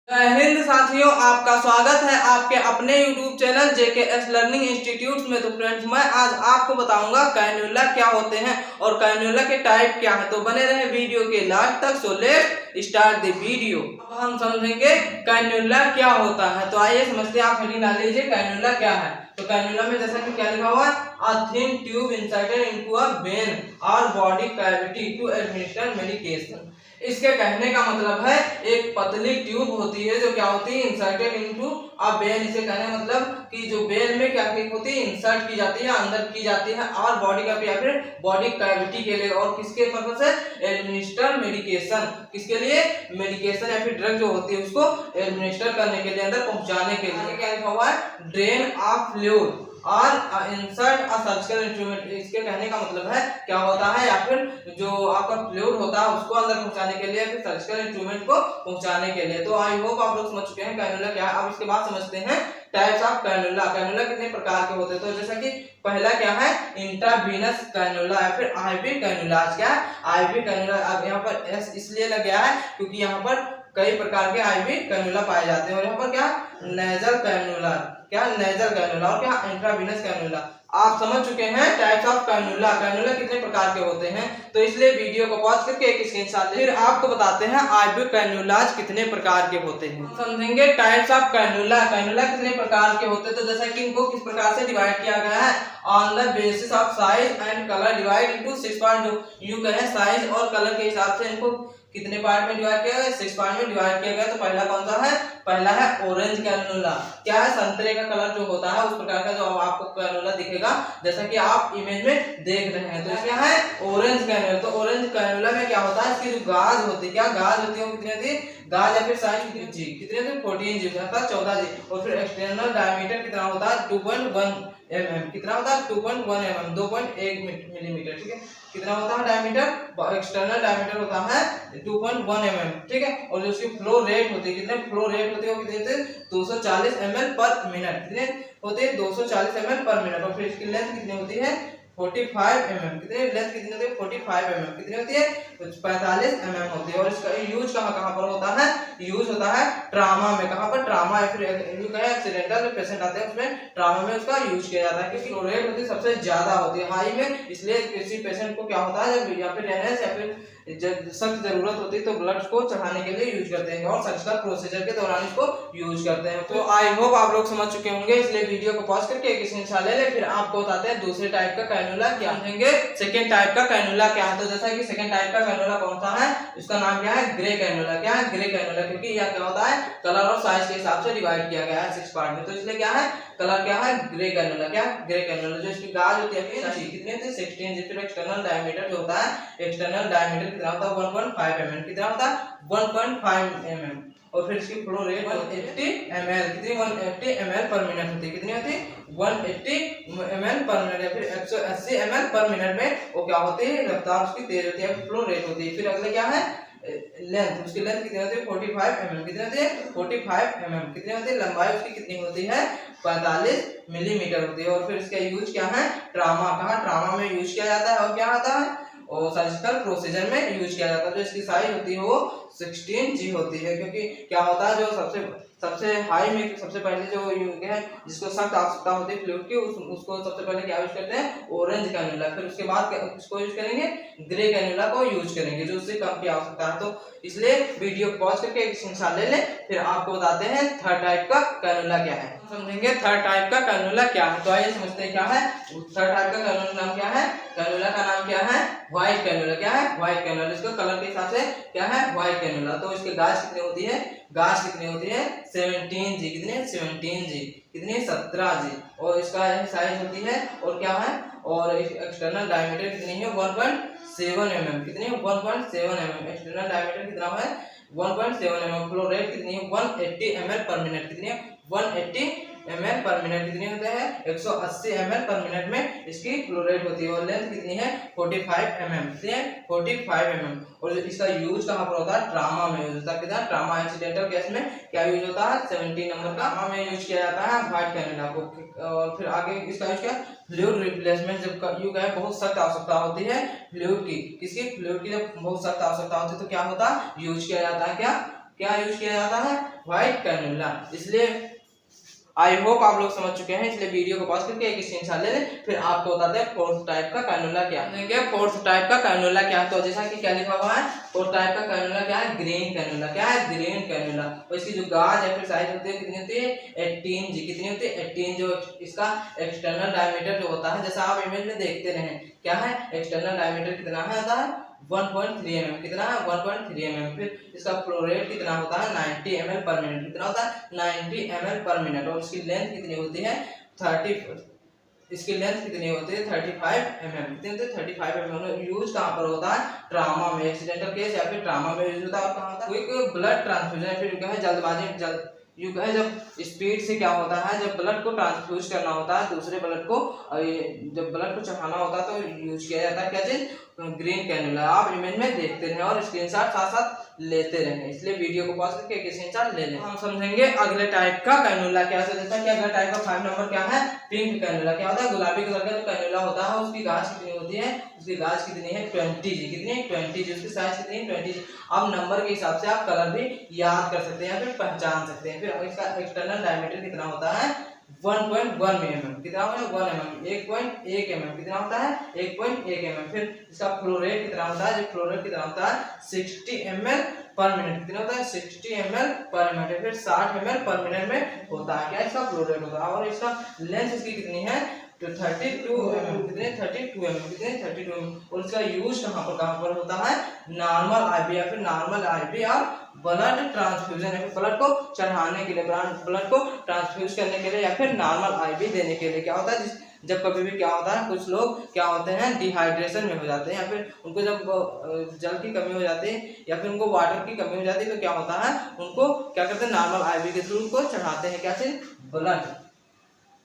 जय हिंद साथियों, आपका स्वागत है आपके अपने YouTube channel JKS learning institute में। तो फ्रेंड्स, मैं आज आपको बताऊंगा कैन्युला क्या होते हैं और कैन्युला के टाइप क्या है। तो बने रहे वीडियो के लास्ट तक। So let's start the video. अब हम समझेंगे कैन्युला क्या होता है। तो आइए समझते हैं। आप हेडिंग डाल लीजिए कैन्युला क्या है। तो कैन्युला में जैसा कि क्या लिखा हुआ है, a thin tube inserted into a vein और body cavity to administer medication. इसके कहने का मतलब है एक पतली ट्यूब होती है जो क्या होती है, इंसर्टेड इनटू अ वेन। इसे कहने का मतलब कि जो वेन में क्या होती है, इंसर्ट की जाती है, अंदर की जाती है, और बॉडी का या फिर बॉडी कैविटी के लिए। और किसके पर्पस से? Administer medication. किसके लिए? मेडिकेशन या फिर ड्रग जो होती है उसको एडमिनिस्टर करने के लिए, अंदर पहुंचाने के लिए। क्या लिखा हुआ है? ड्रेन ऑफ फ्लूइड और इंसर्ट अ सर्जिकल इंस्ट्रूमेंट। इसके कहने का मतलब है क्या होता है, या फिर जो आपका फ्लूइड होता है उसको अंदर पहुंचाने के लिए, फिर सर्जिकल इंस्ट्रूमेंट को पहुंचाने के लिए। तो आई होप आप लोग समझ चुके हैं कैन्युला क्या है। अब इसके बाद समझते हैं टाइप्स ऑफ कैन्युला। कैन्युला कितने प्रकार के होते हैं। तो जैसा कि पहला क्या है, इंट्रावीनस कैन्युला या फिर आईवी कैन्युला। क्या है? IV cannula. अब यहाँ पर एस इसलिए लग गया है क्योंकि यहाँ पर कई प्रकार के आईवी कैन्युला पाए जाते हैं। और यहाँ पर क्या, नेजल कैन्युला, क्या नेजल कैन्युला, और क्या इंट्रावीनस कैन्युला। आप समझ चुके हैं टाइप्स ऑफ कैन्युला, कैन्युला कितने प्रकार के होते हैं। तो इसलिए वीडियो को पॉज करके एक स्क्रीनशॉट ले, फिर आपको बताते हैं आईवी कैन्युलाज कितने प्रकार के होते हैं। समझेंगे टाइप्स ऑफ कैन्युला, कैन्युला कितने प्रकार के होते हैं। तो जैसा कि इनको किस प्रकार से डिवाइड किया गया है, on the basis of size and colour divide into 6 part. जो यूं कहें साइज और कलर के हिसाब से इनको कितने पार्ट में डिवाइड किया गया? 6 पार्ट में डिवाइड किया गया। तो पहला कौन सा है? पहला है ऑरेंज कैन्युला। क्या है? संतरे का कलर जो होता है उस प्रकार का जो आपको कैन्युला दिखेगा, जैसा कि आप इमेज में देख रहे हैं। तो क्या है? Orange cannula. तो ऑरेंज कैन्युला में क्या होता है, इसकी जो गाज होती है, क्या गाज होती है, वो कितनी होती है? गाज या फिर साइज कितनी जी, कितनी होती है? 14 जी, अर्थात 14 जी। और फिर एक्सटर्नल डायमीटर कितना होता है? 2.1 mm। कितना होता है? 2.1 mm, 2.1 मिलीमीटर। ठीक है, कितना होता है डायमीटर? एक्सटर्नल डायमीटर होता है 2.1 mm। ठीक है, और जो उसकी फ्लो रेट होती है, कितने फ्लो रेट होती है, वो कितने होते हैं? 240 ml पर मिनट। कितने होते हैं? 240 ml पर मिनट। और फिर इसकी लेंथ कितनी होती है? 45 mm। कितने लेंथ कितनी होती है? 45 mm। कितनी होती है? 45 mm होती है। और इसका यूज कहाँ कहाँ पर होता है? यूज होता है ट्रामा में। कहाँ पर? ट्रामा या फिर एक्सीडेंटल जो पेशेंट आते हैं उसमें ट्रामा में उसका यूज किया जाता है, क्योंकि फ्लो रेट होती है सबसे ज्यादा होती है हाई में। इसलिए किसी पेशेंट को क्या होता है, जब या फिर एनएस या फिर जब सख्त जरूरत होती है तो ब्लड को चढ़ाने के लिए यूज करते हैं, और सर्जिकल प्रोसीजर के दौरान इसको यूज करते हैं। तो आई होप आप लोग समझ चुके होंगे। इसलिए वीडियो को पॉज करके एक स्क्रीनशॉट ले ले, फिर आपको बताते हैं दूसरे टाइप का कैन्युला क्या है। सेकंड टाइप का कैन्युला क्या है। तो जैसा कि सेकंड टाइप का कैन्युला कौन सा है, इसका नाम क्या है? Grey cannula. क्या है? ग्रे कैन्युला, क्योंकि यह क्या होता है, कलर और साइज के हिसाब से डिवाइड किया गया है 6 पार्ट में। तो इसलिए क्या है, कलर क्या है? Grey cannula. क्या? Grey cannula. जो इसकी गाज होती है कितनी होती है? 16 जी। फिर एक्सटर्नल डायमीटर जो होता है, एक्सटर्नल डायमीटर कितना होता है? 1.5 mm। कितना होता है? 1.5 mm। और फिर इसकी फ्लो रेट 180 ml। कितनी? 180 ml पर मिनट होती है। कितनी होती है? 180 ml पर मिनट, या फिर 180 ml पर मिनट में वो क्या होती है? रफ्तार उसकी तेज होती है, फ्लो रेट होती है। फिर अगले क्या है? लेंथ। उसकी लेंथ कितनी होती है? 45 mm। कितनी होती है? 45 mm। कितनी होती है? लंबाई उसकी कितनी होती है? 45 मिलीमीटर होती है। और फिर इसका यूज क्या है? ट्रामा। कहाँ? ट्रामा में यूज किया जाता है। और क्या आता है? और सर्जिकल प्रोसीजर में यूज किया जाता है। जो इसकी साइज होती है वो 16 जी होती है, क्योंकि क्या होता है, जो सबसे हाई में सबसे पहले जो है जिसको सख्त आवश्यकता होती है फ्लूइड की, उसको सबसे पहले क्या यूज करते हैं? Orange cannula. फिर उसके बाद उसको यूज करेंगे, ग्रे कैन्युला को यूज करेंगे, जो उससे कम की आवश्यकता है। तो इसलिए वीडियो पॉज करके एक स्क्रीनशॉट ले लें, फिर आपको बताते हैं थर्ड टाइप का कैन्युला क्या है। समझेंगे थर्ड टाइप का कैन्युला क्या है। तो आइए समझते हैं क्या है थर्ड टाइप का कैन्युला। नाम क्या है? कैन्युला का नाम क्या है? White cannula. क्या है? White cannula. इसका कलर के हिसाब से क्या है? White cannula. तो इसके गाज कितनी होती है? गाज कितनी होती है? 17 जी। कितनी? 17 जी। कितनी? 17 जी। और इसका साइज होती है, और क्या है, और एक्सटर्नल डायमीटर कितनी है? 1.7 mm। कितनी? 1.7 mm। एक्सटर्नल डायमीटर कितना है? 1.7 mm। फ्लो रेट कितनी है? 180 ml पर मिनट। कितनी है? 180 ml पर मिनट। कितनी होते हैं? 180 ml पर मिनट में इसकी फ्लो रेट होती है। और लेंथ कितनी है? 45 mm। कितनी है? 45 mm। और इसका यूज कहाँ पर होता है? ट्रामा में यूज होता है। कितना? ट्रामा एक्सीडेंटल केस में क्या यूज होता है? 17 नंबर का ट्रामा में यूज किया जाता है व्हाइट कैन्युला को। और फिर आगे इसका यूज क्या? Fluid replacement. जब यू है बहुत सख्त आवश्यकता होती है फ्लूइड की, किसकी? फ्लूइड की जब बहुत सख्त आवश्यकता होती है तो क्या होता है? यूज किया जाता है क्या? क्या यूज किया जाता है, व्हाइट कैनुला। इसलिए आई होप आप लोग समझ चुके हैं, इसलिए वीडियो को पॉज करके एक स्क्रीनशॉट ले लें। फिर आपको बताते हैं फोर्थ टाइप का कैनुला क्या है। फोर्थ टाइप का कैनुला क्या है, तो जैसा कि क्या लिखा हुआ है, फोर्थ टाइप का कैनुला क्या है, ग्रीन कैनुला। क्या है, ग्रीन कैनुला। और इसकी जो गाज या फिर साइज होती है कितनी होती है, 18G। कितनी होती है, 18। जो इसका एक्सटर्नल डायमीटर जो होता है, जैसा आप इमेज में देखते रहे, क्या है, एक्सटर्नल डायमीटर कितना है, होता है 1.3 mm। कितना है, 1.3 mm। फिर इसका फ्लो रेट कितना होता है, 90 ml पर मिनट। कितना होता है, 90 ml पर मिनट। और इसकी लेंथ कितनी होती है, 30। इसकी लेंथ कितनी होती है, 35 mm। कितनी होती है, 35 mm। यूज कहाँ पर होता है, ट्रामा में, एक्सीडेंटल केस या फिर ट्रामा में यूज होता है। और कहाँ होता है, कोई ब्लड ट्रांसफ्यूजन या फिर कहे जल्दबाजी में यू कहे जब स्पीड से क्या होता है, जब ब्लड को ट्रांसफ्यूज करना होता है दूसरे ब्लड को, जब ब्लड को चढ़ाना होता है तो यूज किया जाता है क्या चीज, ग्रीन कैनुला। आप इमेज में देखते रहे और स्क्रीनशॉट साथ साथ लेते रहे, इसलिए वीडियो को पॉज करके एक स्क्रीनशॉट ले लें। हम समझेंगे अगले टाइप का कैनुला क्या है। जैसा कि अगला टाइप का 5 नंबर क्या है, पिंक कैनुला। क्या होता है, गुलाबी कलर का जो कैनुला होता है उसकी गाज कितनी होती है, उसकी गाज कितनी है, 20G। कितनी है, 20G। उसकी साइज कितनी है, 20G। अब नंबर के हिसाब से आप कलर भी याद कर सकते हैं या फिर पहचान सकते हैं। फिर इसका एक्सटर्नल डायमीटर कितना होता है, 1.1 mm। कितना होता है, 1 mm, 1.1 mm। कितना होता है, 1.1 mm। फिर इसका फ्लो रेट कितना होता है, जो फ्लो रेट कितना होता है, 60 ml पर मिनट। कितना होता है, 60 ml पर मिनट। फिर 60 ml पर मिनट में होता है क्या, इसका फ्लो रेट होता है। और इसका लेंथ इसकी कितनी है, तो 32 mm। कितने, 32 mm। कितने, 32 mm। और इसका यूज कहाँ पर होता है, नॉर्मल आईवी या फिर नॉर्मल आईवी और ब्लड ट्रांसफ्यूजन या फिर ब्लड को चढ़ाने के लिए, ब्लड को ट्रांसफ्यूज करने के लिए या फिर नॉर्मल आईवी देने के लिए। क्या होता है, जब कभी भी क्या होता है, कुछ लोग क्या होते हैं, डिहाइड्रेशन में हो जाते हैं या फिर उनको जब जल की कमी हो जाती है या फिर उनको वाटर की कमी हो जाती है, तो क्या होता है, उनको क्या करते हैं, नॉर्मल आईवी के थ्रू उनको चढ़ाते हैं क्या चीज, ब्लड।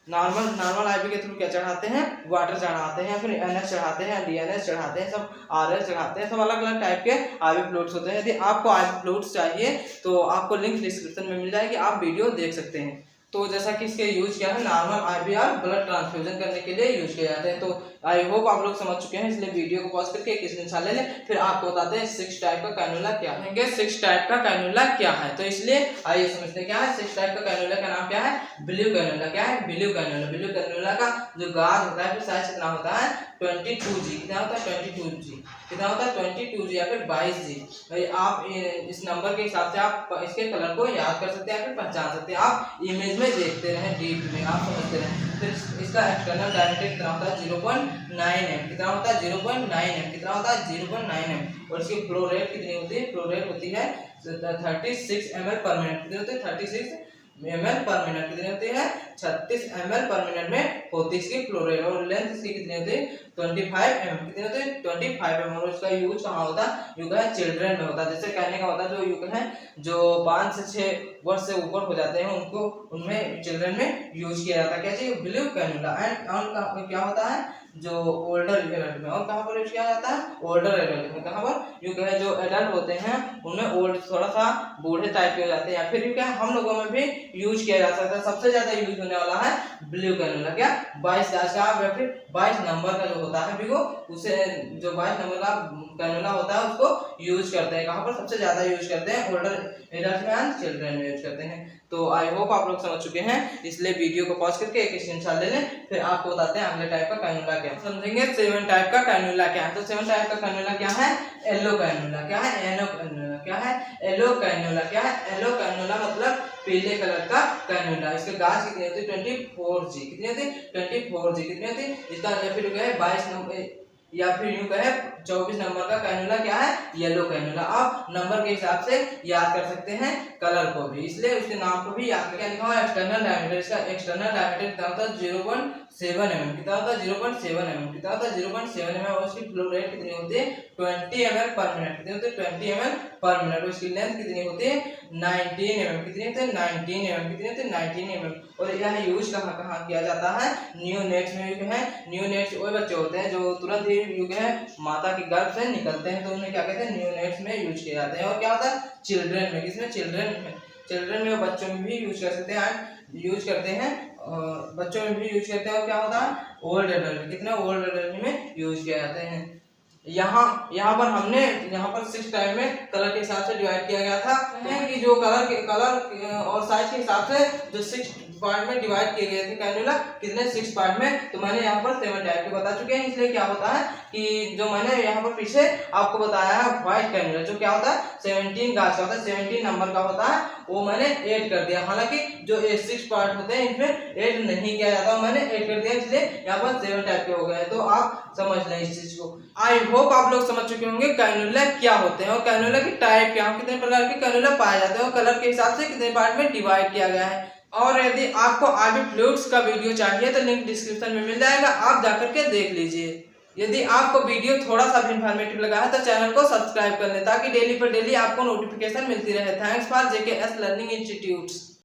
नॉर्मल आईवी के थ्रू क्या चढ़ाते हैं, वाटर चढ़ाते हैं, फिर एनएस चढ़ाते हैं, डीएनएस चढ़ाते हैं, सब आरएस चढ़ाते हैं। सब अलग अलग टाइप के आईवी फ्लूइड्स होते हैं। यदि आपको आईवी फ्लूइड्स चाहिए तो आपको लिंक डिस्क्रिप्शन में मिल जाएगी, आप वीडियो देख सकते हैं। तो जैसा कि इसके यूज क्या है, नॉर्मल आईवी और ब्लड ट्रांसफ्यूजन करने के लिए यूज किए जाते हैं। तो आई होप आप लोग समझ चुके हैं, इसलिए वीडियो को पॉज करके एक स्क्रीनशॉट ले लें। फिर आपको बताते हैं 6 टाइप का कैनुला क्या है। 6 टाइप का कैनुला क्या है, तो इसलिए आइए समझते हैं क्या है 6 टाइप का कैनुला का नाम क्या है, ब्लू कैनुला। क्या है, ब्लू कैनुला। ब्लू कैनुला का जो गाज होता है, फिर साइज कितना होता है, 22G। कितना होता है, 22G। कितना होता है, 22G या फिर 22G। भाई आप इस नंबर के हिसाब से आप इसके कलर को याद कर सकते हैं या फिर पहचान सकते हैं। आप इमेज में देखते रहे, डीप में आप समझते रहे। फिर इसका एक्सटर्नल डायमीटर कितना होता है, 0.9 m। कितना होता है, 0.9 m। कितना होता है, 0.9 m। और इसकी फ्लो रेट कितनी होती है, फ्लो रेट होती है 36 ml पर मिनट। कितनी होती है, 36 ml पर मिनट। कितनी होती है, 36 ml पर मिनट में होती है इसकी फ्लो रेट। और लेंथ इसकी कितनी होती है, 25 mm। कितनी होती है, 25 mm। और इसका यूज कहाँ होता है, युग है चिल्ड्रन में होता है। जैसे कहने का होता है, जो युग है जो 5 से 6 वर्ष से ऊपर हो जाते हैं उनको, उनमें चिल्ड्रन में यूज किया जाता है क्या चीज, ब्लू कैनुला। एंड क्या होता है, जो ओल्डर एडल्ट में। और कहाँ पर यूज किया जाता है, ओल्डर एडल्ट में। कहाँ पर, युग है जो एडल्ट होते हैं उनमें ओल्ड, थोड़ा सा बूढ़े टाइप के हो जाते हैं, या फिर क्या हम लोगों में भी यूज किया जा सकता है। सबसे ज्यादा यूज होने वाला है ब्लू कैनुला। क्या, 22 गाज का या फिर 22 नंबर का जो होता है बिगो, उसे जो 22 नंबर का कैनुला होता है उसको यूज करते हैं। कहाँ पर सबसे ज्यादा यूज करते हैं, ओल्डर एडल्ट में एंड चिल्ड्रन में यूज करते हैं। तो आई होप आप लोग समझ चुके हैं, इसलिए वीडियो को पॉज करके एक स्क्रीनशॉट ले लें। फिर आपको बताते हैं अगले टाइप का कैनुला क्या है। समझेंगे 7 टाइप का कैनुला क्या है। तो 7 टाइप का कैनुला क्या है, येलो कैनुला। क्या है, येलो कैनुला। क्या है, येलो कैनुला। क्या है, येलो कैनुला मतलब पीले कलर का कैनुला। इसके गाज कितनी होती है, 24G। कितनी होती है, 24G। कितनी होती है, इसका या फिर 22 नंबर या फिर यूं कहे 24 नंबर का कैनुला क्या है, येलो कैनुला। आप नंबर के हिसाब से याद कर सकते हैं कलर को भी, इसलिए उसके नाम को भी याद। क्या लिखा हुआ है, एक्सटर्नल डायमीटर। इसका एक्सटर्नल डायमीटर कितना होता है, 0.7 mm। कितना होता है, 0.7 mm। कितना होता है, 0.7 mm। और उसकी फ्लो रेट कितनी होती है, 20 ml पर मिनट। कितनी होती है, 20 ml पर मिनट। उसकी लेंथ कितनी होती है, 19 mm। कितनी होती है, 19 mm। कितनी होती है, 19 mm। और यह यूज कहाँ कहाँ किया जाता है, न्यूनेट्स में यूज है। न्यूनेट्स वो बच्चे होते हैं जो तुरंत ही यूज है माता की गर्भ से निकलते हैं, तो उन्हें क्या कहते हैं, न्यूनेट्स में यूज किए जाते हैं। और क्या होता है, चिल्ड्रन में। किसमें, चिल्ड्रन में बच्चों में भी यूज कर सकते हैं, यूज करते हैं, बच्चों में भी यूज करते हैं। और क्या होता है, ओल्ड एडल्ट। कितने, ओल्ड एडल्ट में यूज किए जाते हैं। यहाँ पर हमने यहाँ पर 6 टाइप में कलर के हिसाब से डिवाइड किया गया था कि जो कलर और साइज के हिसाब से जो 6 पार्ट में डिवाइड किए गए थे कैनुला कितने 6 पार्ट में, तो मैंने यहाँ पर 7 टाइप के बता चुके हैं। इसलिए क्या होता है कि जो मैंने यहाँ पर पीछे आपको बताया है व्हाइट कैनुला जो क्या होता है 17 गाज का होता है, 17 नंबर का होता है, वो मैंने ऐड कर दिया। हालांकि जो 6 पार्ट होते हैं इनमें ऐड नहीं किया जाता, मैंने ऐड कर दिया, इसलिए यहाँ पर 7 टाइप के हो गए। तो आप समझ लें इस चीज को। आई होप आप लोग समझ चुके होंगे कैनुला क्या होते हैं और कैनुला की टाइप क्या, कितने प्रकार के कैनुला पाए जाते हैं और कलर के हिसाब से कितने पार्ट में डिवाइड किया गया है। और यदि आपको आगे फ्लूइड्स का वीडियो चाहिए तो लिंक डिस्क्रिप्शन में मिल जाएगा, आप जाकर के देख लीजिए। यदि आपको वीडियो थोड़ा सा भी इन्फॉर्मेटिव लगा है तो चैनल को सब्सक्राइब कर लें ताकि डेली पर डेली आपको नोटिफिकेशन मिलती रहे। Thanks for JK S learning institute.